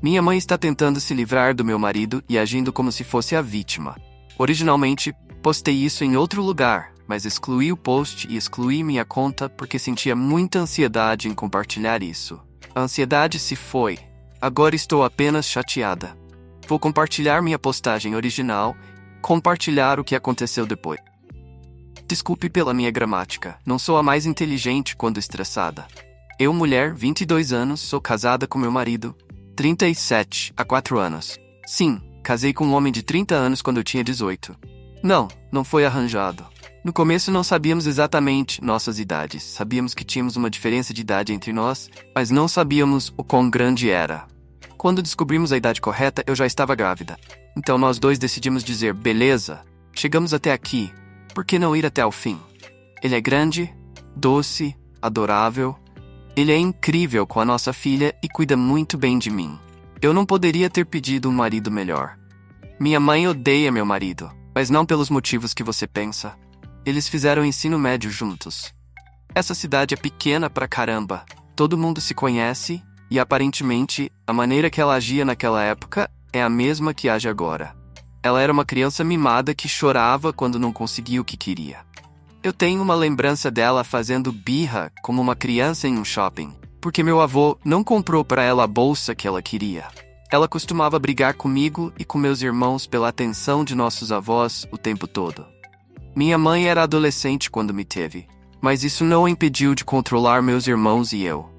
Minha mãe está tentando se livrar do meu marido e agindo como se fosse a vítima. Originalmente, postei isso em outro lugar, mas excluí o post e excluí minha conta porque sentia muita ansiedade em compartilhar isso. A ansiedade se foi. Agora estou apenas chateada. Vou compartilhar minha postagem original, compartilhar o que aconteceu depois. Desculpe pela minha gramática, não sou a mais inteligente quando estressada. Eu, mulher, 22 anos, sou casada com meu marido, 37, há 4 anos. Sim, casei com um homem de 30 anos quando eu tinha 18. Não foi arranjado. No começo não sabíamos exatamente nossas idades. Sabíamos que tínhamos uma diferença de idade entre nós, mas não sabíamos o quão grande era. Quando descobrimos a idade correta, eu já estava grávida. Então nós dois decidimos dizer, beleza, chegamos até aqui, por que não ir até o fim? Ele é grande, doce, adorável. Ele é incrível com a nossa filha e cuida muito bem de mim. Eu não poderia ter pedido um marido melhor. Minha mãe odeia meu marido, mas não pelos motivos que você pensa. Eles fizeram ensino médio juntos. Essa cidade é pequena pra caramba. Todo mundo se conhece e, aparentemente, a maneira que ela agia naquela época é a mesma que age agora. Ela era uma criança mimada que chorava quando não conseguia o que queria. Eu tenho uma lembrança dela fazendo birra como uma criança em um shopping, porque meu avô não comprou para ela a bolsa que ela queria. Ela costumava brigar comigo e com meus irmãos pela atenção de nossos avós o tempo todo. Minha mãe era adolescente quando me teve, mas isso não a impediu de controlar meus irmãos e eu.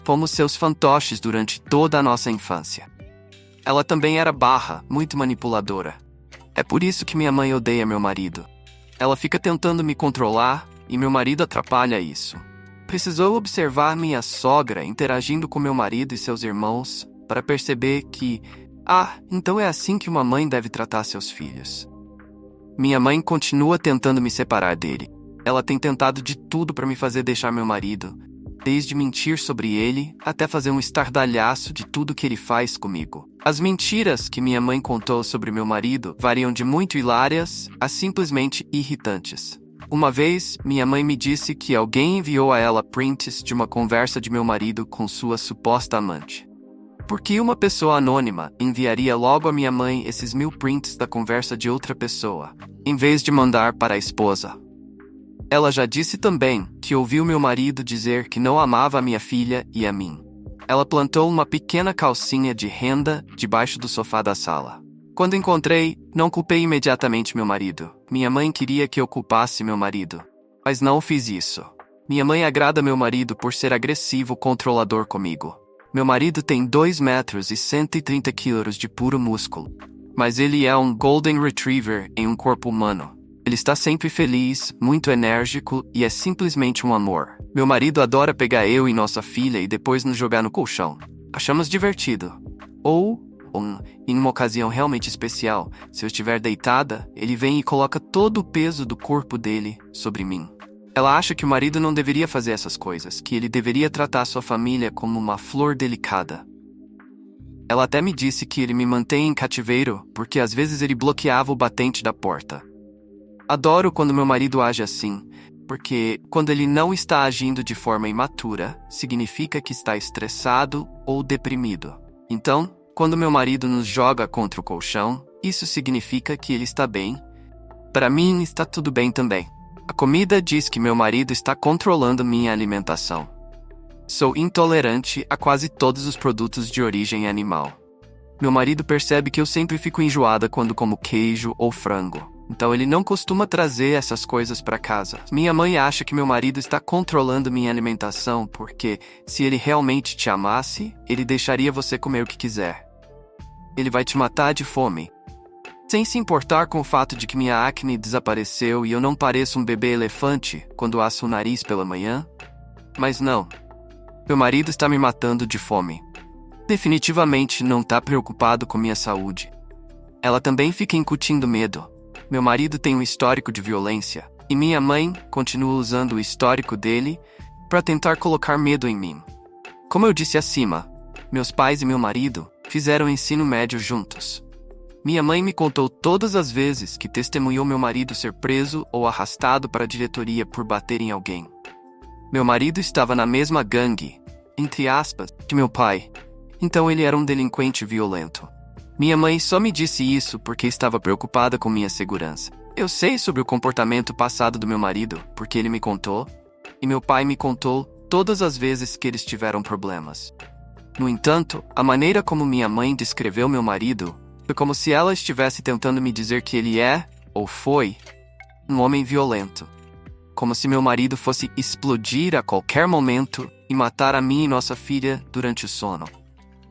Fomos seus fantoches durante toda a nossa infância. Ela também era muito manipuladora. É por isso que minha mãe odeia meu marido. Ela fica tentando me controlar e meu marido atrapalha isso. Precisou observar minha sogra interagindo com meu marido e seus irmãos para perceber que, então é assim que uma mãe deve tratar seus filhos. Minha mãe continua tentando me separar dele. Ela tem tentado de tudo para me fazer deixar meu marido, desde mentir sobre ele até fazer um estardalhaço de tudo que ele faz comigo. As mentiras que minha mãe contou sobre meu marido variam de muito hilárias a simplesmente irritantes. Uma vez, minha mãe me disse que alguém enviou a ela prints de uma conversa de meu marido com sua suposta amante. Por que uma pessoa anônima enviaria logo a minha mãe esses 1000 prints da conversa de outra pessoa, em vez de mandar para a esposa? Ela já disse também que ouviu meu marido dizer que não amava a minha filha e a mim. Ela plantou uma pequena calcinha de renda debaixo do sofá da sala. Quando encontrei, não culpei imediatamente meu marido. Minha mãe queria que eu culpasse meu marido, mas não fiz isso. Minha mãe agrada meu marido por ser agressivo controlador comigo. Meu marido tem 2 metros e 130 quilos de puro músculo, mas ele é um Golden Retriever em um corpo humano. Ele está sempre feliz, muito enérgico e é simplesmente um amor. Meu marido adora pegar eu e nossa filha e depois nos jogar no colchão. Achamos divertido. Em uma ocasião realmente especial, se eu estiver deitada, ele vem e coloca todo o peso do corpo dele sobre mim. Ela acha que o marido não deveria fazer essas coisas, que ele deveria tratar sua família como uma flor delicada. Ela até me disse que ele me mantém em cativeiro porque às vezes ele bloqueava o batente da porta. Adoro quando meu marido age assim, porque quando ele não está agindo de forma imatura, significa que está estressado ou deprimido. Então, quando meu marido nos joga contra o colchão, isso significa que ele está bem. Para mim, está tudo bem também. A comida diz que meu marido está controlando minha alimentação. Sou intolerante a quase todos os produtos de origem animal. Meu marido percebe que eu sempre fico enjoada quando como queijo ou frango. Então ele não costuma trazer essas coisas para casa. Minha mãe acha que meu marido está controlando minha alimentação porque, se ele realmente te amasse, ele deixaria você comer o que quiser. Ele vai te matar de fome. Sem se importar com o fato de que minha acne desapareceu e eu não pareço um bebê elefante quando aço o nariz pela manhã. Mas não. Meu marido está me matando de fome. Definitivamente não está preocupado com minha saúde. Ela também fica incutindo medo. Meu marido tem um histórico de violência, e minha mãe continua usando o histórico dele para tentar colocar medo em mim. Como eu disse acima, meus pais e meu marido fizeram ensino médio juntos. Minha mãe me contou todas as vezes que testemunhou meu marido ser preso ou arrastado para a diretoria por bater em alguém. Meu marido estava na mesma gangue, entre aspas, de meu pai, Então ele era um delinquente violento. Minha mãe só me disse isso porque estava preocupada com minha segurança. Eu sei sobre o comportamento passado do meu marido, porque ele me contou, e meu pai me contou todas as vezes que eles tiveram problemas. No entanto, a maneira como minha mãe descreveu meu marido foi como se ela estivesse tentando me dizer que ele é, ou foi, um homem violento. Como se meu marido fosse explodir a qualquer momento e matar a mim e nossa filha durante o sono.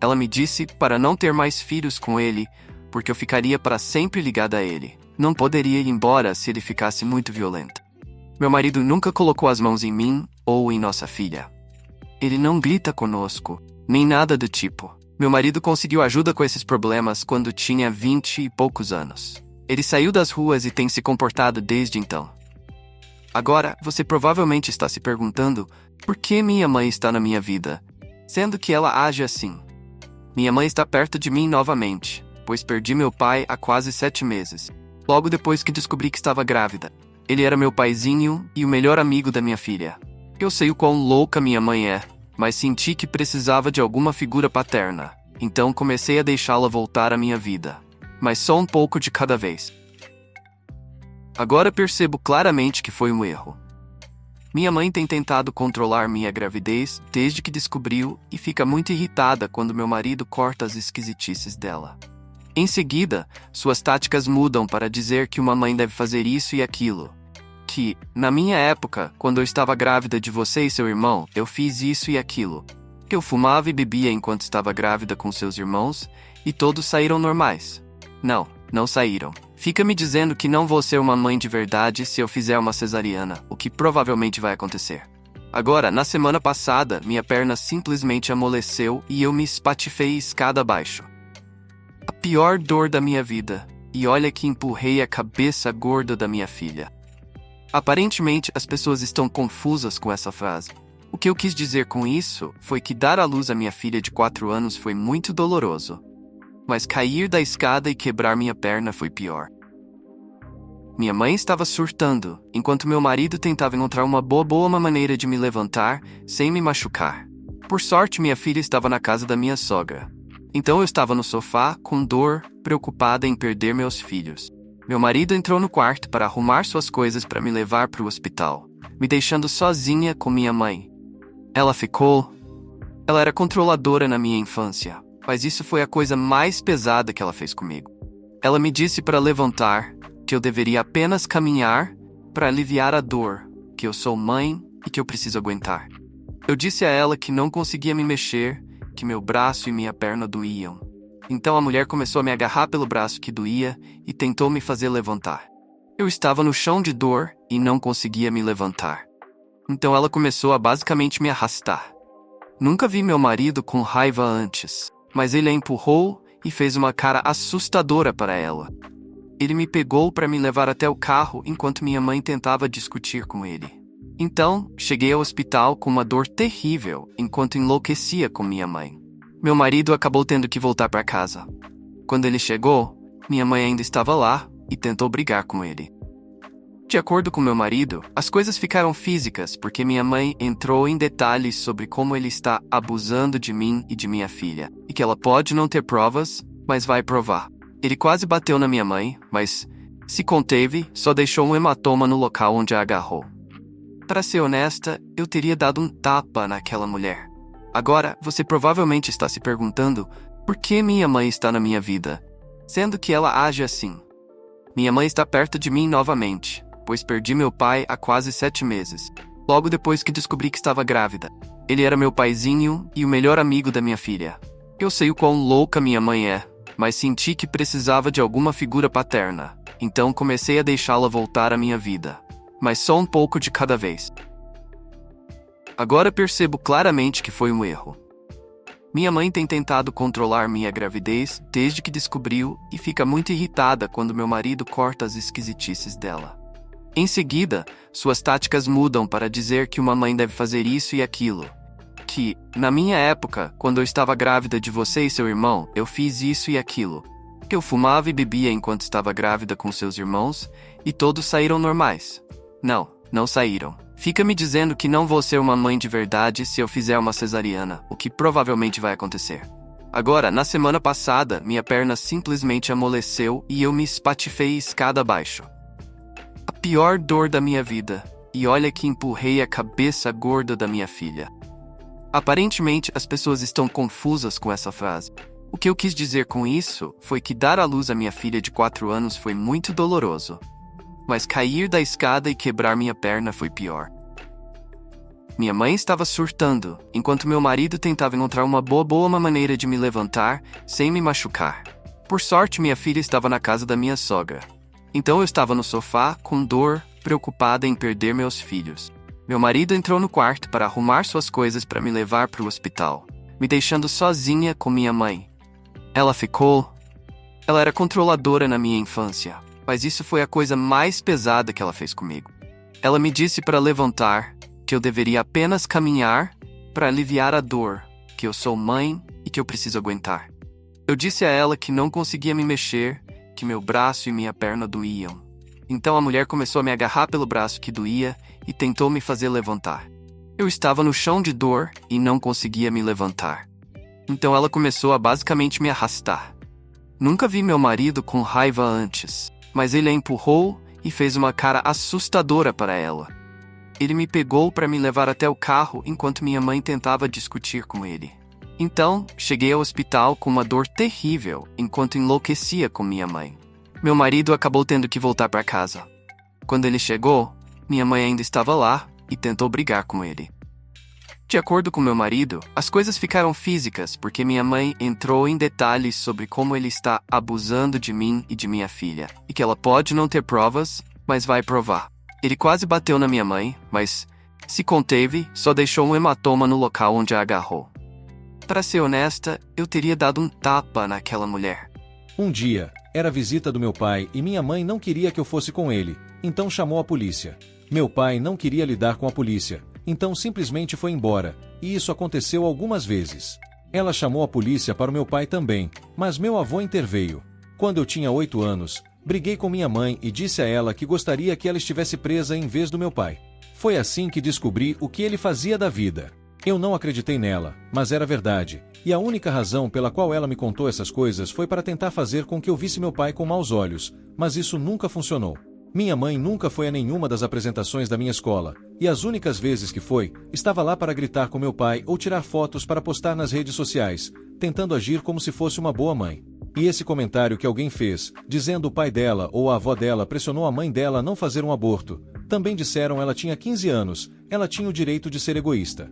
Ela me disse para não ter mais filhos com ele, porque eu ficaria para sempre ligada a ele. Não poderia ir embora se ele ficasse muito violento. Meu marido nunca colocou as mãos em mim ou em nossa filha. Ele não grita conosco, nem nada do tipo. Meu marido conseguiu ajuda com esses problemas quando tinha 20 e poucos anos. Ele saiu das ruas e tem se comportado desde então. Agora, você provavelmente está se perguntando por que minha mãe está na minha vida, sendo que ela age assim. Minha mãe está perto de mim novamente, pois perdi meu pai há quase 7 meses, logo depois que descobri que estava grávida. Ele era meu paizinho e o melhor amigo da minha filha. Eu sei o quão louca minha mãe é, mas senti que precisava de alguma figura paterna, então comecei a deixá-la voltar à minha vida, mas só um pouco de cada vez. Agora percebo claramente que foi um erro. Minha mãe tem tentado controlar minha gravidez desde que descobriu e fica muito irritada quando meu marido corta as esquisitices dela. Em seguida, suas táticas mudam para dizer que uma mãe deve fazer isso e aquilo. Que, na minha época, quando eu estava grávida de você e seu irmão, eu fiz isso e aquilo. Que eu fumava e bebia enquanto estava grávida com seus irmãos, e todos saíram normais. Não saíram. Fica me dizendo que não vou ser uma mãe de verdade se eu fizer uma cesariana, o que provavelmente vai acontecer. Agora, na semana passada, minha perna simplesmente amoleceu e eu me espatifei escada abaixo. A pior dor da minha vida, e olha que empurrei a cabeça gorda da minha filha. Aparentemente, as pessoas estão confusas com essa frase. O que eu quis dizer com isso foi que dar à luz a minha filha de 4 anos foi muito doloroso. Mas cair da escada e quebrar minha perna foi pior. Minha mãe estava surtando, enquanto meu marido tentava encontrar uma boa maneira de me levantar, sem me machucar. Por sorte, minha filha estava na casa da minha sogra. Então eu estava no sofá, com dor, preocupada em perder meus filhos. Meu marido entrou no quarto para arrumar suas coisas para me levar para o hospital, me deixando sozinha com minha mãe. Ela era controladora na minha infância. Mas isso foi a coisa mais pesada que ela fez comigo. Ela me disse para levantar, que eu deveria apenas caminhar para aliviar a dor, que eu sou mãe e que eu preciso aguentar. Eu disse a ela que não conseguia me mexer, que meu braço e minha perna doíam. Então a mulher começou a me agarrar pelo braço que doía e tentou me fazer levantar. Eu estava no chão de dor e não conseguia me levantar. Então ela começou a basicamente me arrastar. Nunca vi meu marido com raiva antes. Mas ele a empurrou e fez uma cara assustadora para ela. Ele me pegou para me levar até o carro enquanto minha mãe tentava discutir com ele. Então, cheguei ao hospital com uma dor terrível enquanto enlouquecia com minha mãe. Meu marido acabou tendo que voltar para casa. Quando ele chegou, minha mãe ainda estava lá e tentou brigar com ele. De acordo com meu marido, as coisas ficaram físicas porque minha mãe entrou em detalhes sobre como ele está abusando de mim e de minha filha, e que ela pode não ter provas, mas vai provar. Ele quase bateu na minha mãe, mas se conteve, só deixou um hematoma no local onde a agarrou. Para ser honesta, eu teria dado um tapa naquela mulher. Agora, você provavelmente está se perguntando por que minha mãe está na minha vida, sendo que ela age assim. Minha mãe está perto de mim novamente, pois perdi meu pai há quase 7 meses, logo depois que descobri que estava grávida. Ele era meu paizinho e o melhor amigo da minha filha. Eu sei o quão louca minha mãe é, mas senti que precisava de alguma figura paterna, então comecei a deixá-la voltar à minha vida, mas só um pouco de cada vez. Agora percebo claramente que foi um erro. Minha mãe tem tentado controlar minha gravidez desde que descobriu e fica muito irritada quando meu marido corta as esquisitices dela. Em seguida, suas táticas mudam para dizer que uma mãe deve fazer isso e aquilo. Que, na minha época, quando eu estava grávida de você e seu irmão, eu fiz isso e aquilo. Que eu fumava e bebia enquanto estava grávida com seus irmãos, e todos saíram normais. Não saíram. Fica me dizendo que não vou ser uma mãe de verdade se eu fizer uma cesariana, o que provavelmente vai acontecer. Agora, na semana passada, minha perna simplesmente amoleceu e eu me espatifei escada abaixo. A pior dor da minha vida. E olha que empurrei a cabeça gorda da minha filha. Aparentemente, as pessoas estão confusas com essa frase. O que eu quis dizer com isso foi que dar à luz a minha filha de 4 anos foi muito doloroso. Mas cair da escada e quebrar minha perna foi pior. Minha mãe estava surtando, enquanto meu marido tentava encontrar uma boa maneira de me levantar, sem me machucar. Por sorte, minha filha estava na casa da minha sogra. Então eu estava no sofá, com dor, preocupada em perder meus filhos. Meu marido entrou no quarto para arrumar suas coisas para me levar para o hospital, me deixando sozinha com minha mãe. Ela era controladora na minha infância, mas isso foi a coisa mais pesada que ela fez comigo. Ela me disse para levantar, que eu deveria apenas caminhar para aliviar a dor, que eu sou mãe e que eu preciso aguentar. Eu disse a ela que não conseguia me mexer, que meu braço e minha perna doíam. Então a mulher começou a me agarrar pelo braço que doía e tentou me fazer levantar. Eu estava no chão de dor e não conseguia me levantar. Então ela começou a basicamente me arrastar. Nunca vi meu marido com raiva antes, mas ele a empurrou e fez uma cara assustadora para ela. Ele me pegou para me levar até o carro enquanto minha mãe tentava discutir com ele. Então, cheguei ao hospital com uma dor terrível enquanto enlouquecia com minha mãe. Meu marido acabou tendo que voltar para casa. Quando ele chegou, minha mãe ainda estava lá e tentou brigar com ele. De acordo com meu marido, as coisas ficaram físicas porque minha mãe entrou em detalhes sobre como ele está abusando de mim e de minha filha, e que ela pode não ter provas, mas vai provar. Ele quase bateu na minha mãe, mas se conteve, só deixou um hematoma no local onde a agarrou. Para ser honesta, eu teria dado um tapa naquela mulher. Um dia, era a visita do meu pai e minha mãe não queria que eu fosse com ele, então chamou a polícia. Meu pai não queria lidar com a polícia, então simplesmente foi embora, e isso aconteceu algumas vezes. Ela chamou a polícia para o meu pai também, mas meu avô interveio. Quando eu tinha 8 anos, briguei com minha mãe e disse a ela que gostaria que ela estivesse presa em vez do meu pai. Foi assim que descobri o que ele fazia da vida. Eu não acreditei nela, mas era verdade, e a única razão pela qual ela me contou essas coisas foi para tentar fazer com que eu visse meu pai com maus olhos, mas isso nunca funcionou. Minha mãe nunca foi a nenhuma das apresentações da minha escola, e as únicas vezes que foi, estava lá para gritar com meu pai ou tirar fotos para postar nas redes sociais, tentando agir como se fosse uma boa mãe. E esse comentário que alguém fez, dizendo o pai dela ou a avó dela pressionou a mãe dela a não fazer um aborto, também disseram ela tinha 15 anos, ela tinha o direito de ser egoísta.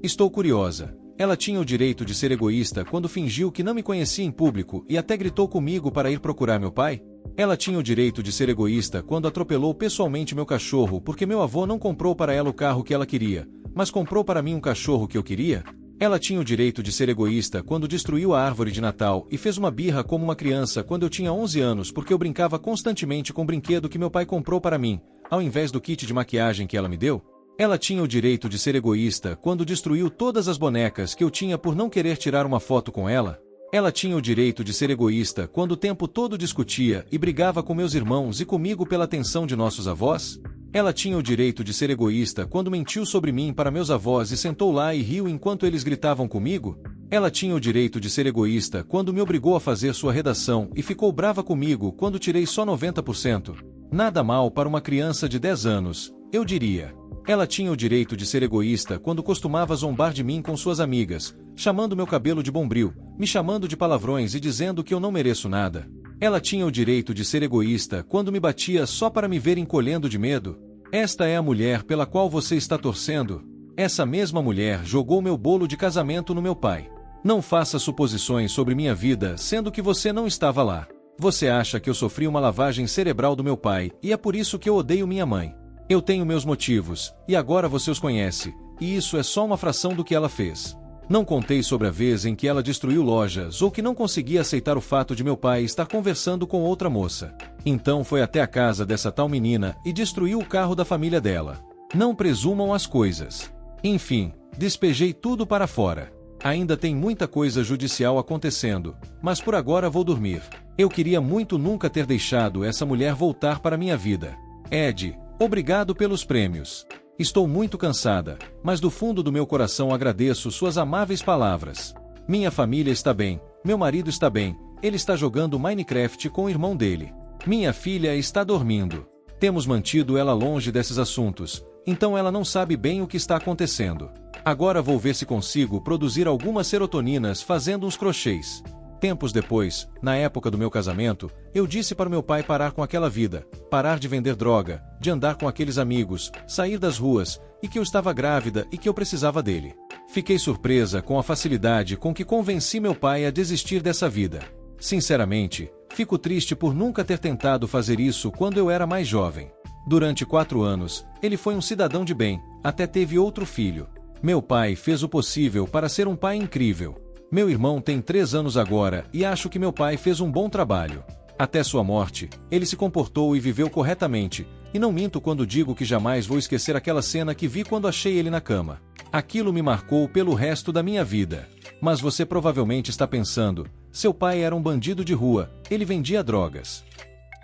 Estou curiosa. Ela tinha o direito de ser egoísta quando fingiu que não me conhecia em público e até gritou comigo para ir procurar meu pai? Ela tinha o direito de ser egoísta quando atropelou pessoalmente meu cachorro porque meu avô não comprou para ela o carro que ela queria, mas comprou para mim um cachorro que eu queria? Ela tinha o direito de ser egoísta quando destruiu a árvore de Natal e fez uma birra como uma criança quando eu tinha 11 anos porque eu brincava constantemente com o brinquedo que meu pai comprou para mim, ao invés do kit de maquiagem que ela me deu? Ela tinha o direito de ser egoísta quando destruiu todas as bonecas que eu tinha por não querer tirar uma foto com ela? Ela tinha o direito de ser egoísta quando o tempo todo discutia e brigava com meus irmãos e comigo pela atenção de nossos avós? Ela tinha o direito de ser egoísta quando mentiu sobre mim para meus avós e sentou lá e riu enquanto eles gritavam comigo? Ela tinha o direito de ser egoísta quando me obrigou a fazer sua redação e ficou brava comigo quando tirei só 90%? Nada mal para uma criança de 10 anos, eu diria. Ela tinha o direito de ser egoísta quando costumava zombar de mim com suas amigas, chamando meu cabelo de bombril, me chamando de palavrões e dizendo que eu não mereço nada. Ela tinha o direito de ser egoísta quando me batia só para me ver encolhendo de medo. Esta é a mulher pela qual você está torcendo? Essa mesma mulher jogou meu bolo de casamento no meu pai. Não faça suposições sobre minha vida, sendo que você não estava lá. Você acha que eu sofri uma lavagem cerebral do meu pai, e é por isso que eu odeio minha mãe. Eu tenho meus motivos, e agora você os conhece, e isso é só uma fração do que ela fez. Não contei sobre a vez em que ela destruiu lojas ou que não conseguia aceitar o fato de meu pai estar conversando com outra moça. Então foi até a casa dessa tal menina e destruiu o carro da família dela. Não presumam as coisas. Enfim, despejei tudo para fora. Ainda tem muita coisa judicial acontecendo, mas por agora vou dormir. Eu queria muito nunca ter deixado essa mulher voltar para minha vida. Ed, obrigado pelos prêmios. Estou muito cansada, mas do fundo do meu coração agradeço suas amáveis palavras. Minha família está bem, meu marido está bem, ele está jogando Minecraft com o irmão dele. Minha filha está dormindo. Temos mantido ela longe desses assuntos, então ela não sabe bem o que está acontecendo. Agora vou ver se consigo produzir algumas serotoninas fazendo uns crochês. Tempos depois, na época do meu casamento, eu disse para meu pai parar com aquela vida, parar de vender droga, de andar com aqueles amigos, sair das ruas, e que eu estava grávida e que eu precisava dele. Fiquei surpresa com a facilidade com que convenci meu pai a desistir dessa vida. Sinceramente, fico triste por nunca ter tentado fazer isso quando eu era mais jovem. Durante 4 anos, ele foi um cidadão de bem, até teve outro filho. Meu pai fez o possível para ser um pai incrível. Meu irmão tem 3 anos agora e acho que meu pai fez um bom trabalho. Até sua morte, ele se comportou e viveu corretamente, e não minto quando digo que jamais vou esquecer aquela cena que vi quando achei ele na cama. Aquilo me marcou pelo resto da minha vida. Mas você provavelmente está pensando, seu pai era um bandido de rua, ele vendia drogas.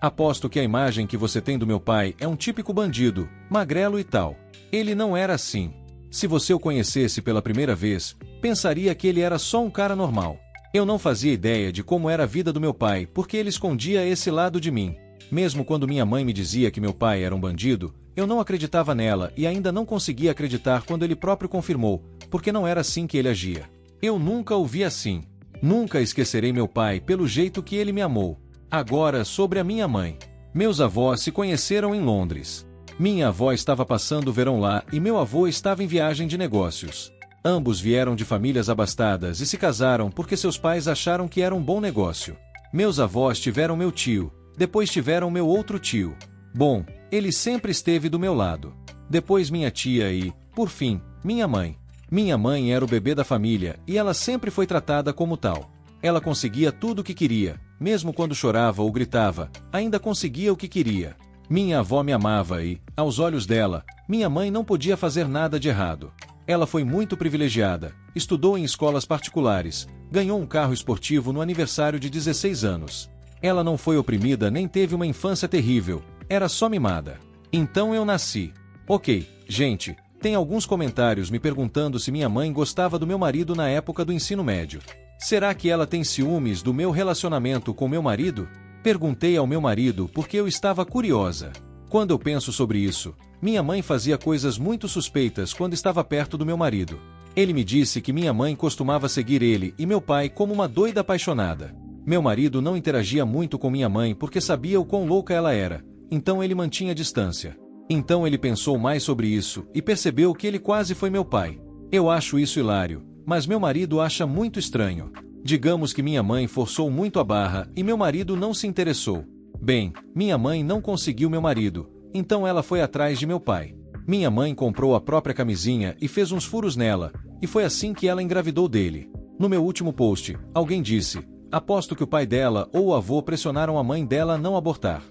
Aposto que a imagem que você tem do meu pai é um típico bandido, magrelo e tal. Ele não era assim. Se você o conhecesse pela primeira vez, pensaria que ele era só um cara normal. Eu não fazia ideia de como era a vida do meu pai, porque ele escondia esse lado de mim. Mesmo quando minha mãe me dizia que meu pai era um bandido, eu não acreditava nela e ainda não conseguia acreditar quando ele próprio confirmou, porque não era assim que ele agia. Eu nunca o vi assim. Nunca esquecerei meu pai pelo jeito que ele me amou. Agora sobre a minha mãe. Meus avós se conheceram em Londres. Minha avó estava passando o verão lá e meu avô estava em viagem de negócios. Ambos vieram de famílias abastadas e se casaram porque seus pais acharam que era um bom negócio. Meus avós tiveram meu tio, depois tiveram meu outro tio. Bom, ele sempre esteve do meu lado. Depois minha tia e, por fim, minha mãe. Minha mãe era o bebê da família e ela sempre foi tratada como tal. Ela conseguia tudo o que queria, mesmo quando chorava ou gritava, ainda conseguia o que queria. Minha avó me amava e, aos olhos dela, minha mãe não podia fazer nada de errado. Ela foi muito privilegiada, estudou em escolas particulares, ganhou um carro esportivo no aniversário de 16 anos. Ela não foi oprimida nem teve uma infância terrível, era só mimada. Então eu nasci. Ok, gente, tem alguns comentários me perguntando se minha mãe gostava do meu marido na época do ensino médio. Será que ela tem ciúmes do meu relacionamento com meu marido? Perguntei ao meu marido porque eu estava curiosa. Quando eu penso sobre isso, minha mãe fazia coisas muito suspeitas quando estava perto do meu marido. Ele me disse que minha mãe costumava seguir ele e meu pai como uma doida apaixonada. Meu marido não interagia muito com minha mãe porque sabia o quão louca ela era, então ele mantinha distância. Então ele pensou mais sobre isso e percebeu que ele quase foi meu pai. Eu acho isso hilário, mas meu marido acha muito estranho. Digamos que minha mãe forçou muito a barra e meu marido não se interessou. Bem, minha mãe não conseguiu meu marido, então ela foi atrás de meu pai. Minha mãe comprou a própria camisinha e fez uns furos nela, e foi assim que ela engravidou dele. No meu último post, alguém disse, aposto que o pai dela ou o avô pressionaram a mãe dela a não abortar.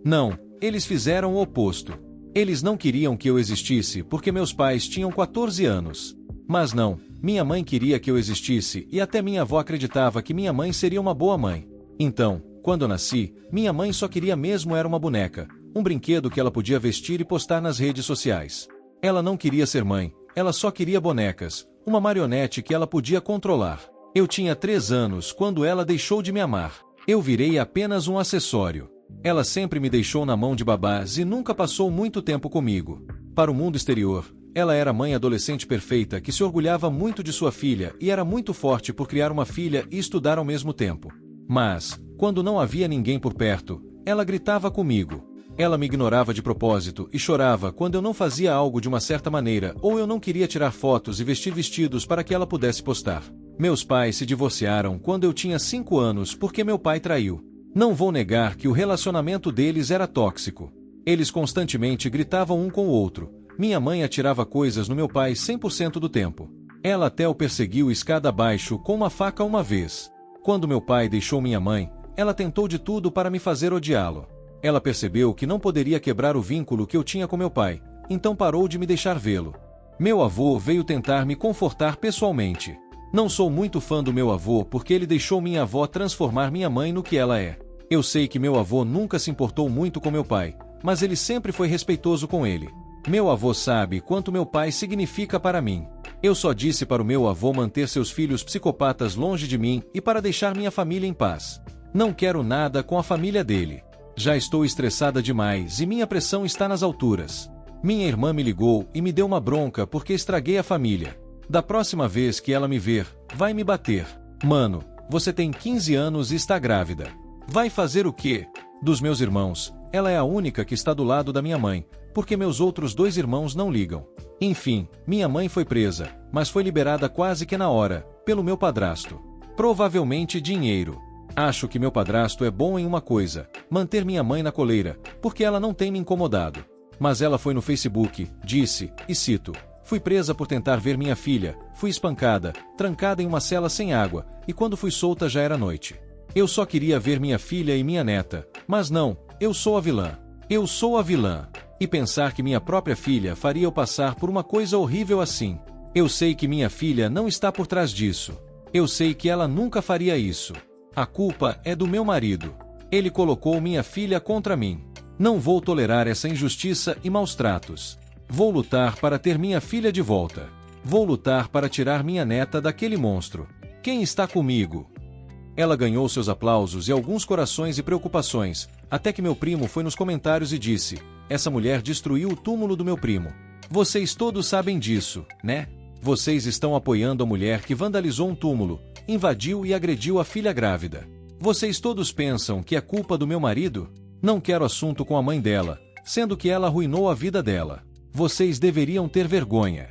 Não, eles fizeram o oposto. Eles não queriam que eu existisse porque meus pais tinham 14 anos. Mas não, minha mãe queria que eu existisse e até minha avó acreditava que minha mãe seria uma boa mãe. Então, quando eu nasci, minha mãe só queria mesmo era uma boneca, um brinquedo que ela podia vestir e postar nas redes sociais. Ela não queria ser mãe, ela só queria bonecas, uma marionete que ela podia controlar. Eu tinha 3 anos quando ela deixou de me amar. Eu virei apenas um acessório. Ela sempre me deixou na mão de babás e nunca passou muito tempo comigo. Para o mundo exterior, ela era a mãe adolescente perfeita que se orgulhava muito de sua filha e era muito forte por criar uma filha e estudar ao mesmo tempo. Mas, quando não havia ninguém por perto, ela gritava comigo. Ela me ignorava de propósito e chorava quando eu não fazia algo de uma certa maneira ou eu não queria tirar fotos e vestir vestidos para que ela pudesse postar. Meus pais se divorciaram quando eu tinha 5 anos porque meu pai traiu. Não vou negar que o relacionamento deles era tóxico. Eles constantemente gritavam um com o outro. Minha mãe atirava coisas no meu pai 100% do tempo. Ela até o perseguiu escada abaixo com uma faca uma vez. Quando meu pai deixou minha mãe, ela tentou de tudo para me fazer odiá-lo. Ela percebeu que não poderia quebrar o vínculo que eu tinha com meu pai, então parou de me deixar vê-lo. Meu avô veio tentar me confortar pessoalmente. Não sou muito fã do meu avô porque ele deixou minha avó transformar minha mãe no que ela é. Eu sei que meu avô nunca se importou muito com meu pai, mas ele sempre foi respeitoso com ele. Meu avô sabe quanto meu pai significa para mim. Eu só disse para o meu avô manter seus filhos psicopatas longe de mim e para deixar minha família em paz. Não quero nada com a família dele. Já estou estressada demais e minha pressão está nas alturas. Minha irmã me ligou e me deu uma bronca porque estraguei a família. Da próxima vez que ela me ver, vai me bater. Mano, você tem 15 anos e está grávida. Vai fazer o quê? Dos meus irmãos, ela é a única que está do lado da minha mãe, porque meus outros 2 irmãos não ligam. Enfim, minha mãe foi presa, mas foi liberada quase que na hora, pelo meu padrasto. Provavelmente dinheiro. Acho que meu padrasto é bom em uma coisa, manter minha mãe na coleira, porque ela não tem me incomodado. Mas ela foi no Facebook, disse, e cito, fui presa por tentar ver minha filha, fui espancada, trancada em uma cela sem água, e quando fui solta já era noite. Eu só queria ver minha filha e minha neta, mas não, eu sou a vilã. Eu sou a vilã. E pensar que minha própria filha faria eu passar por uma coisa horrível assim. Eu sei que minha filha não está por trás disso. Eu sei que ela nunca faria isso. A culpa é do meu marido. Ele colocou minha filha contra mim. Não vou tolerar essa injustiça e maus tratos. Vou lutar para ter minha filha de volta. Vou lutar para tirar minha neta daquele monstro. Quem está comigo? Ela ganhou seus aplausos e alguns corações e preocupações, até que meu primo foi nos comentários e disse, essa mulher destruiu o túmulo do meu primo. Vocês todos sabem disso, né? Vocês estão apoiando a mulher que vandalizou um túmulo, invadiu e agrediu a filha grávida. Vocês todos pensam que é culpa do meu marido? Não quero assunto com a mãe dela, sendo que ela arruinou a vida dela. Vocês deveriam ter vergonha.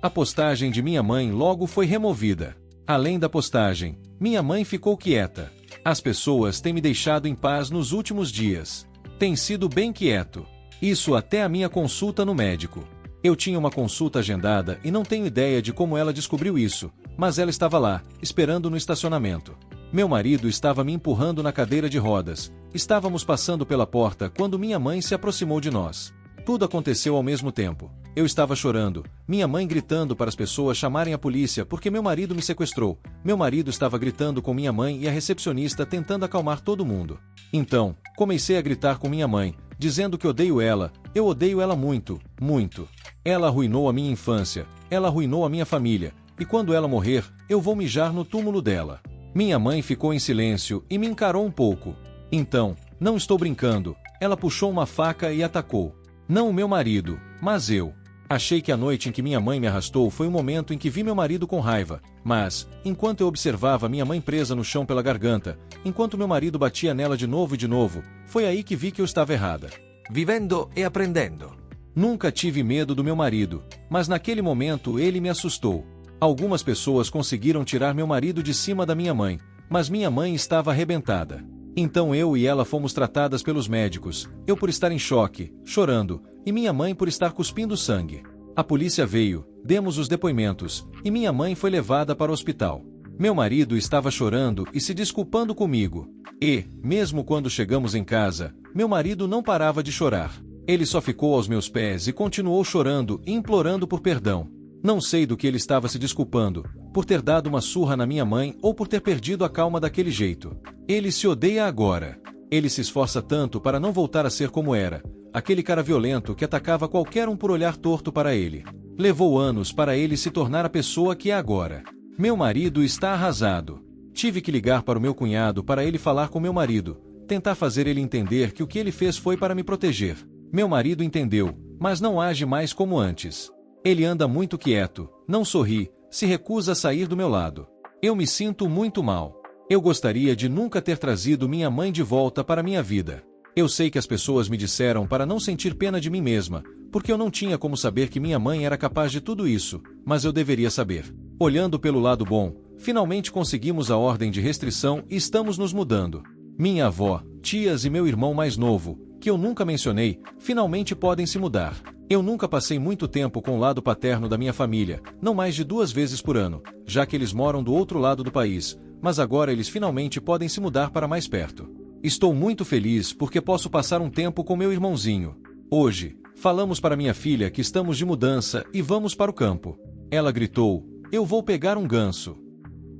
A postagem de minha mãe logo foi removida. Além da postagem, minha mãe ficou quieta. As pessoas têm me deixado em paz nos últimos dias. Tem sido bem quieto. Isso até a minha consulta no médico. Eu tinha uma consulta agendada e não tenho ideia de como ela descobriu isso, mas ela estava lá, esperando no estacionamento. Meu marido estava me empurrando na cadeira de rodas. Estávamos passando pela porta quando minha mãe se aproximou de nós. Tudo aconteceu ao mesmo tempo. Eu estava chorando, minha mãe gritando para as pessoas chamarem a polícia porque meu marido me sequestrou. Meu marido estava gritando com minha mãe e a recepcionista tentando acalmar todo mundo. Então, comecei a gritar com minha mãe, dizendo que odeio ela, eu odeio ela muito, muito. Ela arruinou a minha infância, ela arruinou a minha família, e quando ela morrer, eu vou mijar no túmulo dela. Minha mãe ficou em silêncio e me encarou um pouco. Então, não estou brincando, ela puxou uma faca e atacou. Não o meu marido, mas eu. Achei que a noite em que minha mãe me arrastou foi o momento em que vi meu marido com raiva, mas, enquanto eu observava minha mãe presa no chão pela garganta, enquanto meu marido batia nela de novo, foi aí que vi que eu estava errada. Vivendo e aprendendo. Nunca tive medo do meu marido, mas naquele momento ele me assustou. Algumas pessoas conseguiram tirar meu marido de cima da minha mãe, mas minha mãe estava arrebentada. Então eu e ela fomos tratadas pelos médicos, eu por estar em choque, chorando, e minha mãe por estar cuspindo sangue. A polícia veio, demos os depoimentos, e minha mãe foi levada para o hospital. Meu marido estava chorando e se desculpando comigo. E, mesmo quando chegamos em casa, meu marido não parava de chorar. Ele só ficou aos meus pés e continuou chorando e implorando por perdão. Não sei do que ele estava se desculpando, por ter dado uma surra na minha mãe ou por ter perdido a calma daquele jeito. Ele se odeia agora. Ele se esforça tanto para não voltar a ser como era, aquele cara violento que atacava qualquer um por olhar torto para ele. Levou anos para ele se tornar a pessoa que é agora. Meu marido está arrasado. Tive que ligar para o meu cunhado para ele falar com meu marido, tentar fazer ele entender que o que ele fez foi para me proteger. Meu marido entendeu, mas não age mais como antes. Ele anda muito quieto, não sorri, se recusa a sair do meu lado. Eu me sinto muito mal. Eu gostaria de nunca ter trazido minha mãe de volta para minha vida. Eu sei que as pessoas me disseram para não sentir pena de mim mesma, porque eu não tinha como saber que minha mãe era capaz de tudo isso, mas eu deveria saber. Olhando pelo lado bom, finalmente conseguimos a ordem de restrição e estamos nos mudando. Minha avó, tias e meu irmão mais novo, que eu nunca mencionei, finalmente podem se mudar. Eu nunca passei muito tempo com o lado paterno da minha família, não mais de 2 vezes por ano, já que eles moram do outro lado do país, mas agora eles finalmente podem se mudar para mais perto. Estou muito feliz porque posso passar um tempo com meu irmãozinho. Hoje, falamos para minha filha que estamos de mudança e vamos para o campo. Ela gritou, eu vou pegar um ganso.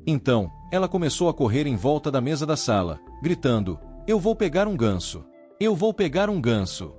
Então, ela começou a correr em volta da mesa da sala, gritando, eu vou pegar um ganso. Eu vou pegar um ganso.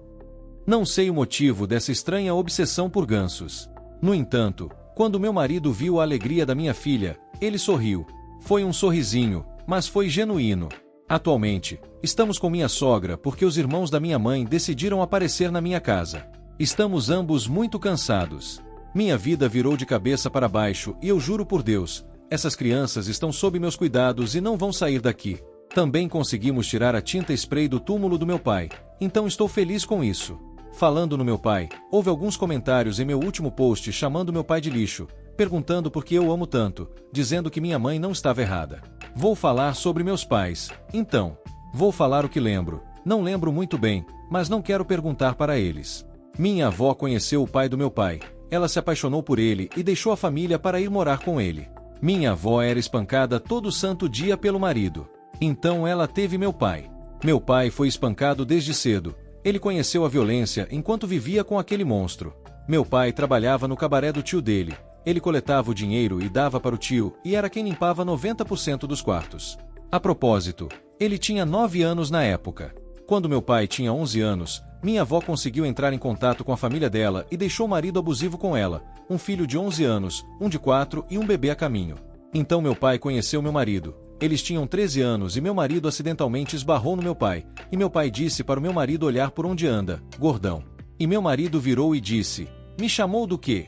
Não sei o motivo dessa estranha obsessão por gansos. No entanto, quando meu marido viu a alegria da minha filha, ele sorriu. Foi um sorrisinho, mas foi genuíno. Atualmente, estamos com minha sogra porque os irmãos da minha mãe decidiram aparecer na minha casa. Estamos ambos muito cansados. Minha vida virou de cabeça para baixo e eu juro por Deus, essas crianças estão sob meus cuidados e não vão sair daqui. Também conseguimos tirar a tinta spray do túmulo do meu pai, então estou feliz com isso. Falando no meu pai, houve alguns comentários em meu último post chamando meu pai de lixo, perguntando por que eu amo tanto, dizendo que minha mãe não estava errada. Vou falar sobre meus pais, então. Vou falar o que lembro. Não lembro muito bem, mas não quero perguntar para eles. Minha avó conheceu o pai do meu pai, ela se apaixonou por ele e deixou a família para ir morar com ele. Minha avó era espancada todo santo dia pelo marido. Então ela teve meu pai. Meu pai foi espancado desde cedo. Ele conheceu a violência enquanto vivia com aquele monstro. Meu pai trabalhava no cabaré do tio dele. Ele coletava o dinheiro e dava para o tio, e era quem limpava 90% dos quartos. A propósito, ele tinha 9 anos na época. Quando meu pai tinha 11 anos, minha avó conseguiu entrar em contato com a família dela e deixou o marido abusivo com ela, um filho de 11 anos, um de 4 e um bebê a caminho. Então meu pai conheceu meu marido. Eles tinham 13 anos e meu marido acidentalmente esbarrou no meu pai, e meu pai disse para o meu marido olhar por onde anda, gordão. E meu marido virou e disse, me chamou do quê?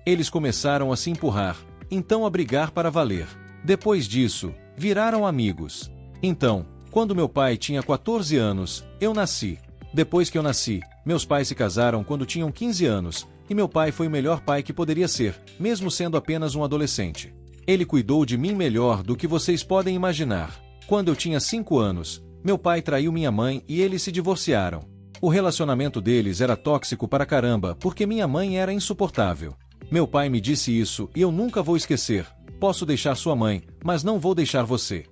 Eles começaram a se empurrar, então a brigar para valer. Depois disso, viraram amigos. Então, quando meu pai tinha 14 anos, eu nasci. Depois que eu nasci, meus pais se casaram quando tinham 15 anos, e meu pai foi o melhor pai que poderia ser, mesmo sendo apenas um adolescente. Ele cuidou de mim melhor do que vocês podem imaginar. Quando eu tinha 5 anos, meu pai traiu minha mãe e eles se divorciaram. O relacionamento deles era tóxico para caramba porque minha mãe era insuportável. Meu pai me disse isso e eu nunca vou esquecer. Posso deixar sua mãe, mas não vou deixar você.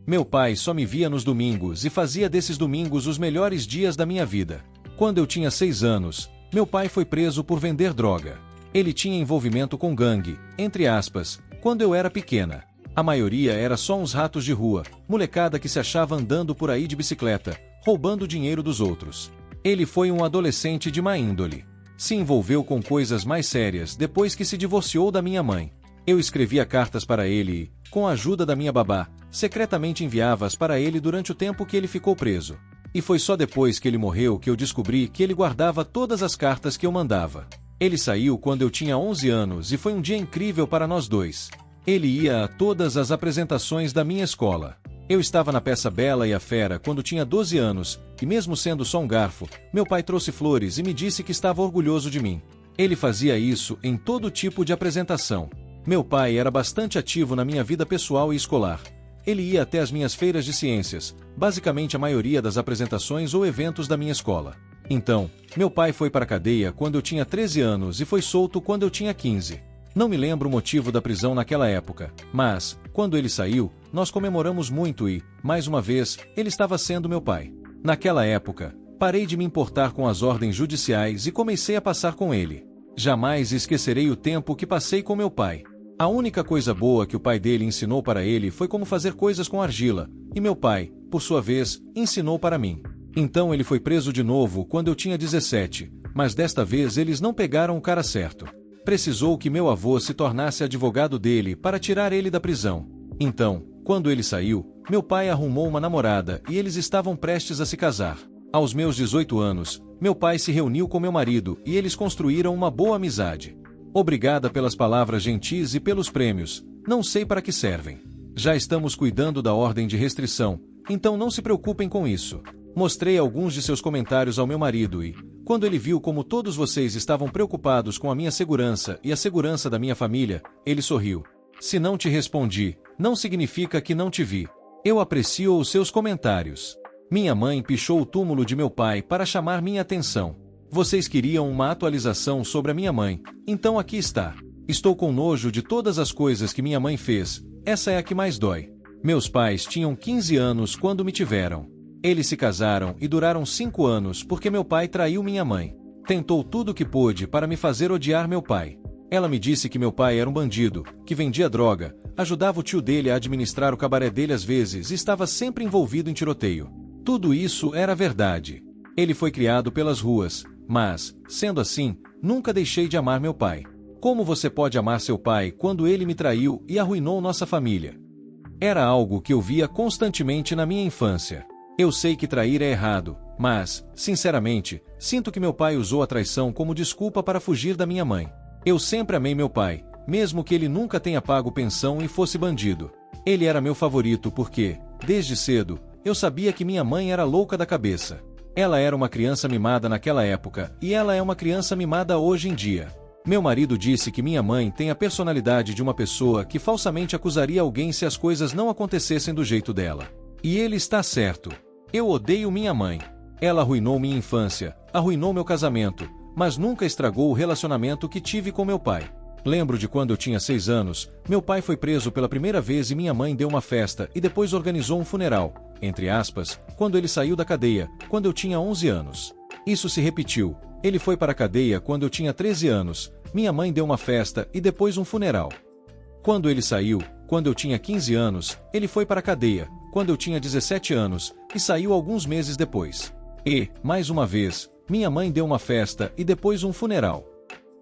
Meu pai só me via nos domingos e fazia desses domingos os melhores dias da minha vida. Quando eu tinha 6 anos, meu pai foi preso por vender droga. Ele tinha envolvimento com gangue, entre aspas, quando eu era pequena. A maioria era só uns ratos de rua, molecada que se achava andando por aí de bicicleta, roubando o dinheiro dos outros. Ele foi um adolescente de má índole. Se envolveu com coisas mais sérias depois que se divorciou da minha mãe. Eu escrevia cartas para ele e, com a ajuda da minha babá, secretamente enviava-as para ele durante o tempo que ele ficou preso. E foi só depois que ele morreu que eu descobri que ele guardava todas as cartas que eu mandava. Ele saiu quando eu tinha 11 anos e foi um dia incrível para nós dois. Ele ia a todas as apresentações da minha escola. Eu estava na peça Bela e a Fera quando tinha 12 anos, e mesmo sendo só um garfo, meu pai trouxe flores e me disse que estava orgulhoso de mim. Ele fazia isso em todo tipo de apresentação. Meu pai era bastante ativo na minha vida pessoal e escolar. Ele ia até as minhas feiras de ciências, basicamente a maioria das apresentações ou eventos da minha escola. Então, meu pai foi para a cadeia quando eu tinha 13 anos e foi solto quando eu tinha 15. Não me lembro o motivo da prisão naquela época, mas, quando ele saiu, nós comemoramos muito e, mais uma vez, ele estava sendo meu pai. Naquela época, parei de me importar com as ordens judiciais e comecei a passar com ele. Jamais esquecerei o tempo que passei com meu pai. A única coisa boa que o pai dele ensinou para ele foi como fazer coisas com argila, e meu pai, por sua vez, ensinou para mim. Então ele foi preso de novo quando eu tinha 17, mas desta vez eles não pegaram o cara certo. Precisou que meu avô se tornasse advogado dele para tirar ele da prisão. Então, quando ele saiu, meu pai arrumou uma namorada e eles estavam prestes a se casar. Aos meus 18 anos, meu pai se reuniu com meu marido e eles construíram uma boa amizade. Obrigada pelas palavras gentis e pelos prêmios, não sei para que servem. Já estamos cuidando da ordem de restrição, então não se preocupem com isso. Mostrei alguns de seus comentários ao meu marido e, quando ele viu como todos vocês estavam preocupados com a minha segurança e a segurança da minha família, ele sorriu. Se não te respondi, não significa que não te vi. Eu aprecio os seus comentários. Minha mãe pichou o túmulo de meu pai para chamar minha atenção. Vocês queriam uma atualização sobre a minha mãe, então aqui está. Estou com nojo de todas as coisas que minha mãe fez, essa é a que mais dói. Meus pais tinham 15 anos quando me tiveram. Eles se casaram e duraram 5 anos porque meu pai traiu minha mãe. Tentou tudo o que pôde para me fazer odiar meu pai. Ela me disse que meu pai era um bandido, que vendia droga, ajudava o tio dele a administrar o cabaré dele às vezes e estava sempre envolvido em tiroteio. Tudo isso era verdade. Ele foi criado pelas ruas, Mas, sendo assim, nunca deixei de amar meu pai. Como você pode amar seu pai quando ele me traiu e arruinou nossa família? Era algo que eu via constantemente na minha infância. Eu sei que trair é errado, mas, sinceramente, sinto que meu pai usou a traição como desculpa para fugir da minha mãe. Eu sempre amei meu pai, mesmo que ele nunca tenha pago pensão e fosse bandido. Ele era meu favorito porque, desde cedo, eu sabia que minha mãe era louca da cabeça. Ela era uma criança mimada naquela época e ela é uma criança mimada hoje em dia. Meu marido disse que minha mãe tem a personalidade de uma pessoa que falsamente acusaria alguém se as coisas não acontecessem do jeito dela. E ele está certo. Eu odeio minha mãe. Ela arruinou minha infância, arruinou meu casamento, mas nunca estragou o relacionamento que tive com meu pai. Lembro de quando eu tinha 6 anos, meu pai foi preso pela primeira vez e minha mãe deu uma festa e depois organizou um funeral, entre aspas, quando ele saiu da cadeia, quando eu tinha 11 anos. Isso se repetiu. Ele foi para a cadeia quando eu tinha 13 anos, minha mãe deu uma festa e depois um funeral. Quando ele saiu, quando eu tinha 15 anos, ele foi para a cadeia, quando eu tinha 17 anos, e saiu alguns meses depois. E, mais uma vez, minha mãe deu uma festa e depois um funeral.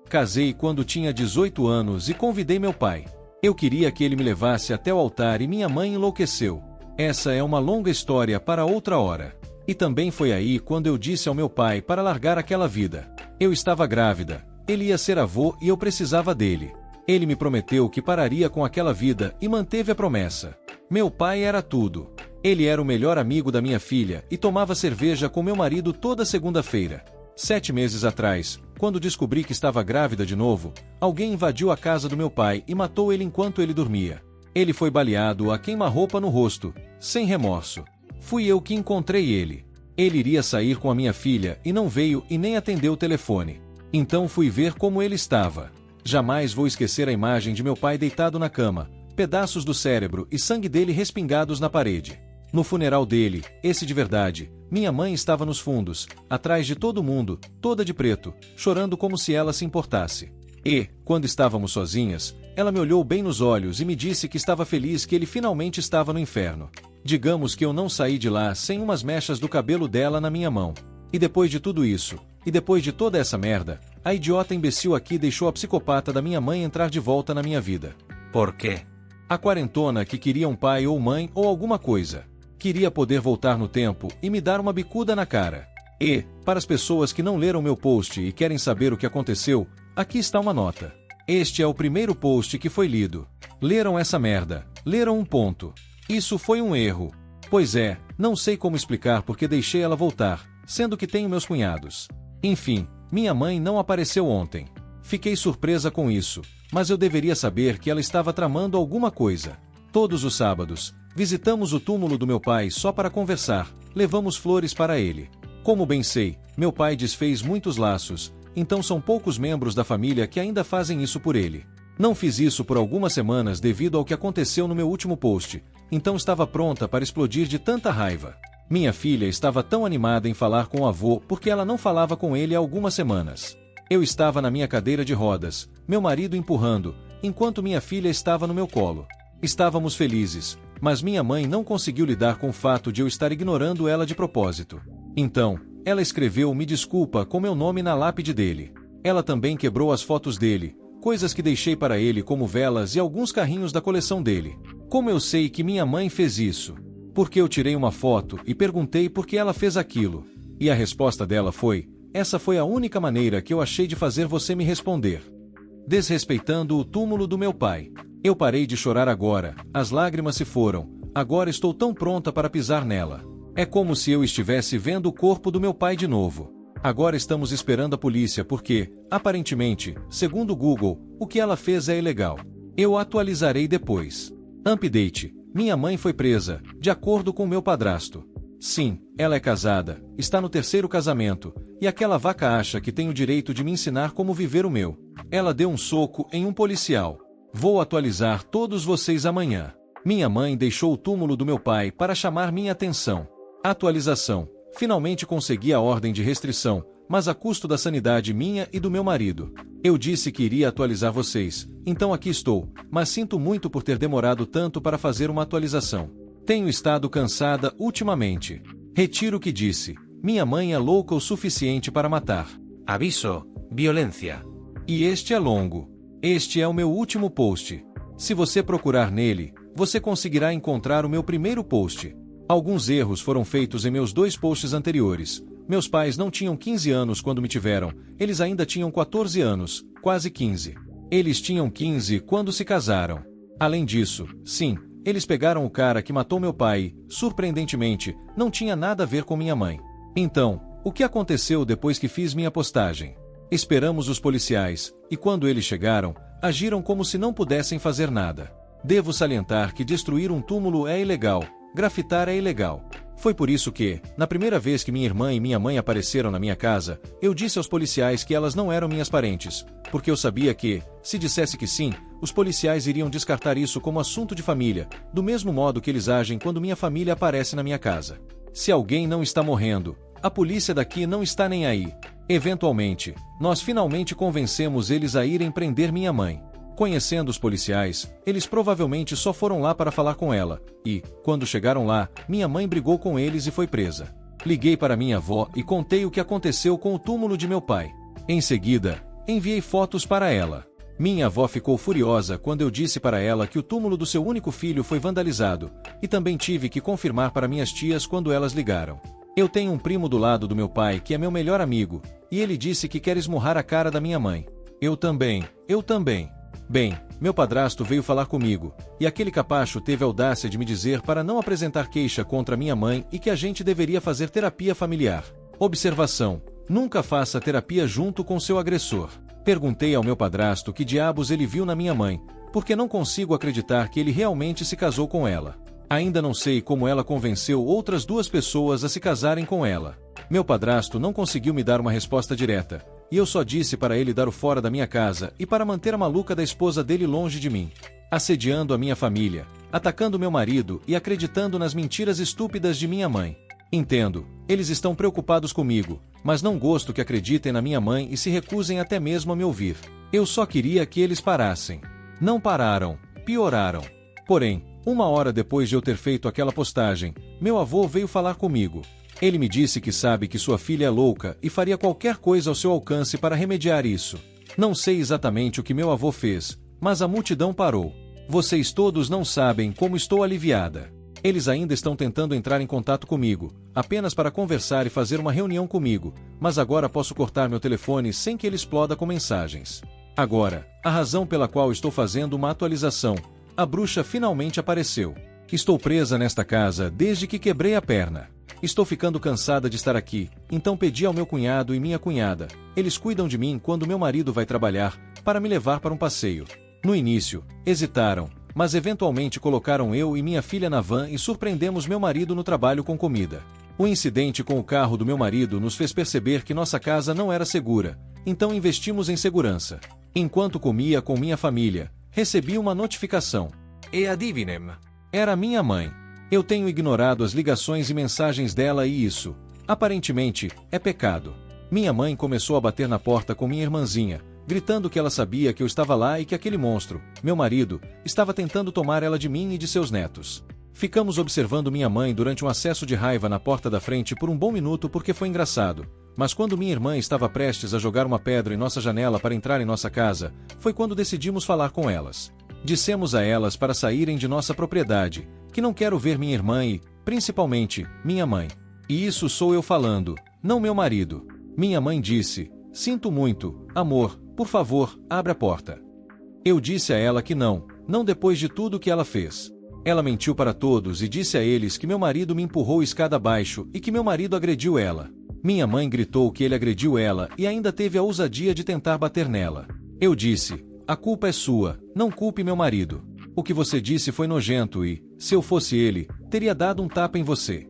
Casei quando tinha 18 anos e convidei meu pai. Eu queria que ele me levasse até o altar e minha mãe enlouqueceu. Essa é uma longa história para outra hora. E também foi aí quando eu disse ao meu pai para largar aquela vida. Eu estava grávida, ele ia ser avô e eu precisava dele. Ele me prometeu que pararia com aquela vida e manteve a promessa. Meu pai era tudo. Ele era o melhor amigo da minha filha e tomava cerveja com meu marido toda segunda-feira. 7 meses atrás, quando descobri que estava grávida de novo, alguém invadiu a casa do meu pai e matou ele enquanto ele dormia. Ele foi baleado a queima-roupa no rosto, sem remorso. Fui eu que encontrei ele. Ele iria sair com a minha filha e não veio e nem atendeu o telefone. Então fui ver como ele estava. Jamais vou esquecer a imagem de meu pai deitado na cama, pedaços do cérebro e sangue dele respingados na parede. No funeral dele, esse de verdade, minha mãe estava nos fundos, atrás de todo mundo, toda de preto, chorando como se ela se importasse. E, quando estávamos sozinhas, ela me olhou bem nos olhos e me disse que estava feliz que ele finalmente estava no inferno. Digamos que eu não saí de lá sem umas mechas do cabelo dela na minha mão. E depois de tudo isso, e depois de toda essa merda, a idiota imbecil aqui deixou a psicopata da minha mãe entrar de volta na minha vida. Por quê? A quarentona que queria um pai ou mãe ou alguma coisa. Queria poder voltar no tempo e me dar uma bicuda na cara. E, para as pessoas que não leram meu post e querem saber o que aconteceu, aqui está uma nota. Este é o primeiro post que foi lido. Leram essa merda. Leram um ponto. Isso foi um erro. Pois é, não sei como explicar porque deixei ela voltar, sendo que tenho meus cunhados. Enfim, minha mãe não apareceu ontem. Fiquei surpresa com isso, mas eu deveria saber que ela estava tramando alguma coisa. Todos os sábados, visitamos o túmulo do meu pai só para conversar, levamos flores para ele. Como bem sei, meu pai desfez muitos laços, então são poucos membros da família que ainda fazem isso por ele. Não fiz isso por algumas semanas devido ao que aconteceu no meu último post, então estava pronta para explodir de tanta raiva. Minha filha estava tão animada em falar com o avô porque ela não falava com ele há algumas semanas. Eu estava na minha cadeira de rodas, meu marido empurrando, enquanto minha filha estava no meu colo. Estávamos felizes, mas minha mãe não conseguiu lidar com o fato de eu estar ignorando ela de propósito. Então, ela escreveu "me desculpa" com meu nome na lápide dele. Ela também quebrou as fotos dele, coisas que deixei para ele como velas e alguns carrinhos da coleção dele. Como eu sei que minha mãe fez isso? Porque eu tirei uma foto e perguntei por que ela fez aquilo. E a resposta dela foi: essa foi a única maneira que eu achei de fazer você me responder. Desrespeitando o túmulo do meu pai. Eu parei de chorar agora, as lágrimas se foram, agora estou tão pronta para pisar nela. É como se eu estivesse vendo o corpo do meu pai de novo. Agora estamos esperando a polícia porque, aparentemente, segundo o Google, o que ela fez é ilegal. Eu atualizarei depois. Update: minha mãe foi presa, de acordo com meu padrasto. Sim, ela é casada, está no 3º casamento, e aquela vaca acha que tem o direito de me ensinar como viver o meu. Ela deu um soco em um policial. Vou atualizar todos vocês amanhã. Minha mãe deixou o túmulo do meu pai para chamar minha atenção. Atualização: finalmente consegui a ordem de restrição, mas a custo da sanidade minha e do meu marido. Eu disse que iria atualizar vocês, então aqui estou, mas sinto muito por ter demorado tanto para fazer uma atualização. Tenho estado cansada ultimamente. Retiro o que disse. Minha mãe é louca o suficiente para matar. Aviso, violencia. E este é longo. Este é o meu último post. Se você procurar nele, você conseguirá encontrar o meu primeiro post. Alguns erros foram feitos em meus 2 posts anteriores. Meus pais não tinham 15 anos quando me tiveram, eles ainda tinham 14 anos, quase 15. Eles tinham 15 quando se casaram. Além disso, sim, eles pegaram o cara que matou meu pai e, surpreendentemente, não tinha nada a ver com minha mãe. Então, o que aconteceu depois que fiz minha postagem? Esperamos os policiais, e quando eles chegaram, agiram como se não pudessem fazer nada. Devo salientar que destruir um túmulo é ilegal, grafitar é ilegal. Foi por isso que, na primeira vez que minha irmã e minha mãe apareceram na minha casa, eu disse aos policiais que elas não eram minhas parentes, porque eu sabia que, se dissesse que sim, os policiais iriam descartar isso como assunto de família, do mesmo modo que eles agem quando minha família aparece na minha casa. Se alguém não está morrendo, a polícia daqui não está nem aí. Eventualmente, nós finalmente convencemos eles a irem prender minha mãe. Conhecendo os policiais, eles provavelmente só foram lá para falar com ela, e, quando chegaram lá, minha mãe brigou com eles e foi presa. Liguei para minha avó e contei o que aconteceu com o túmulo de meu pai. Em seguida, enviei fotos para ela. Minha avó ficou furiosa quando eu disse para ela que o túmulo do seu único filho foi vandalizado, e também tive que confirmar para minhas tias quando elas ligaram. Eu tenho um primo do lado do meu pai que é meu melhor amigo, e ele disse que quer esmurrar a cara da minha mãe. Eu também. Bem, meu padrasto veio falar comigo, e aquele capacho teve a audácia de me dizer para não apresentar queixa contra minha mãe e que a gente deveria fazer terapia familiar. Observação: nunca faça terapia junto com seu agressor. Perguntei ao meu padrasto que diabos ele viu na minha mãe, porque não consigo acreditar que ele realmente se casou com ela. Ainda não sei como ela convenceu outras 2 pessoas a se casarem com ela. Meu padrasto não conseguiu me dar uma resposta direta, e eu só disse para ele dar o fora da minha casa e para manter a maluca da esposa dele longe de mim. Assediando a minha família, atacando meu marido e acreditando nas mentiras estúpidas de minha mãe. Entendo, eles estão preocupados comigo, mas não gosto que acreditem na minha mãe e se recusem até mesmo a me ouvir. Eu só queria que eles parassem. Não pararam, pioraram. Porém, 1 hora depois de eu ter feito aquela postagem, meu avô veio falar comigo. Ele me disse que sabe que sua filha é louca e faria qualquer coisa ao seu alcance para remediar isso. Não sei exatamente o que meu avô fez, mas a multidão parou. Vocês todos não sabem como estou aliviada. Eles ainda estão tentando entrar em contato comigo, apenas para conversar e fazer uma reunião comigo, mas agora posso cortar meu telefone sem que ele exploda com mensagens. Agora, a razão pela qual estou fazendo uma atualização: a bruxa finalmente apareceu. Estou presa nesta casa desde que quebrei a perna. Estou ficando cansada de estar aqui, então pedi ao meu cunhado e minha cunhada. Eles cuidam de mim quando meu marido vai trabalhar, para me levar para um passeio. No início, hesitaram, mas eventualmente colocaram eu e minha filha na van e surpreendemos meu marido no trabalho com comida. O incidente com o carro do meu marido nos fez perceber que nossa casa não era segura, então investimos em segurança. Enquanto comia com minha família, recebi uma notificação. E adivinem. Era minha mãe. Eu tenho ignorado as ligações e mensagens dela e isso, aparentemente, é pecado. Minha mãe começou a bater na porta com minha irmãzinha, gritando que ela sabia que eu estava lá e que aquele monstro, meu marido, estava tentando tomar ela de mim e de seus netos. Ficamos observando minha mãe durante um acesso de raiva na porta da frente por um bom minuto porque foi engraçado, mas quando minha irmã estava prestes a jogar uma pedra em nossa janela para entrar em nossa casa, foi quando decidimos falar com elas. Dissemos a elas para saírem de nossa propriedade, que não quero ver minha irmã e, principalmente, minha mãe. E isso sou eu falando, não meu marido. Minha mãe disse: sinto muito, amor, por favor, abre a porta. Eu disse a ela que não depois de tudo que ela fez. Ela mentiu para todos e disse a eles que meu marido me empurrou escada abaixo e que meu marido agrediu ela. Minha mãe gritou que ele agrediu ela e ainda teve a ousadia de tentar bater nela. Eu disse: a culpa é sua, não culpe meu marido. O que você disse foi nojento e, se eu fosse ele, teria dado um tapa em você.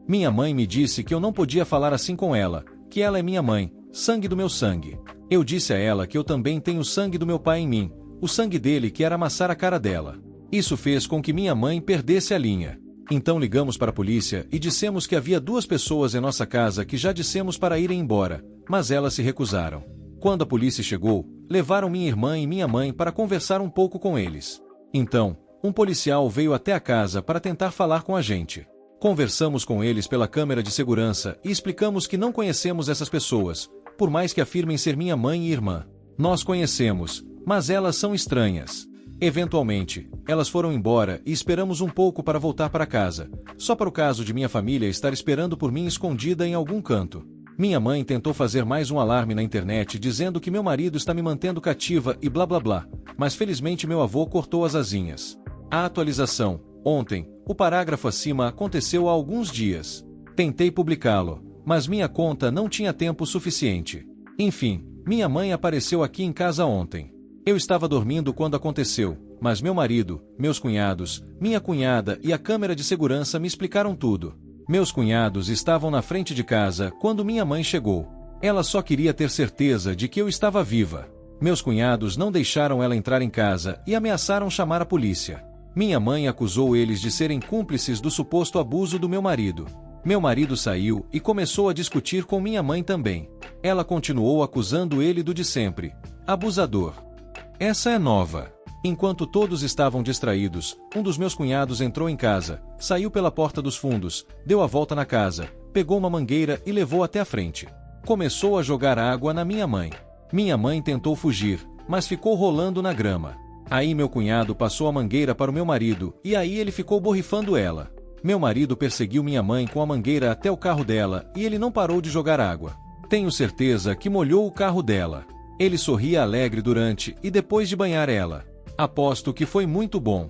Minha mãe me disse que eu não podia falar assim com ela, que ela é minha mãe, sangue do meu sangue. Eu disse a ela que eu também tenho sangue do meu pai em mim, o sangue dele que era amassar a cara dela. Isso fez com que minha mãe perdesse a linha. Então ligamos para a polícia e dissemos que havia 2 pessoas em nossa casa que já dissemos para irem embora, mas elas se recusaram. Quando a polícia chegou, levaram minha irmã e minha mãe para conversar um pouco com eles. Então, um policial veio até a casa para tentar falar com a gente. Conversamos com eles pela câmera de segurança e explicamos que não conhecemos essas pessoas, por mais que afirmem ser minha mãe e irmã. Nós conhecemos, mas elas são estranhas. Eventualmente, elas foram embora e esperamos um pouco para voltar para casa, só para o caso de minha família estar esperando por mim escondida em algum canto. Minha mãe tentou fazer mais um alarme na internet dizendo que meu marido está me mantendo cativa e blá blá blá, mas felizmente meu avô cortou as asinhas. A atualização, ontem, o parágrafo acima aconteceu há alguns dias. Tentei publicá-lo, mas minha conta não tinha tempo suficiente. Enfim, minha mãe apareceu aqui em casa ontem. Eu estava dormindo quando aconteceu, mas meu marido, meus cunhados, minha cunhada e a câmera de segurança me explicaram tudo. Meus cunhados estavam na frente de casa quando minha mãe chegou. Ela só queria ter certeza de que eu estava viva. Meus cunhados não deixaram ela entrar em casa e ameaçaram chamar a polícia. Minha mãe acusou eles de serem cúmplices do suposto abuso do meu marido. Meu marido saiu e começou a discutir com minha mãe também. Ela continuou acusando ele do de sempre. Abusador. Essa é nova. Enquanto todos estavam distraídos, um dos meus cunhados entrou em casa, saiu pela porta dos fundos, deu a volta na casa, pegou uma mangueira e levou até a frente. Começou a jogar água na minha mãe. Minha mãe tentou fugir, mas ficou rolando na grama. Aí meu cunhado passou a mangueira para o meu marido e aí ele ficou borrifando ela. Meu marido perseguiu minha mãe com a mangueira até o carro dela e ele não parou de jogar água. Tenho certeza que molhou o carro dela. Ele sorria alegre durante e depois de banhar ela. Aposto que foi muito bom.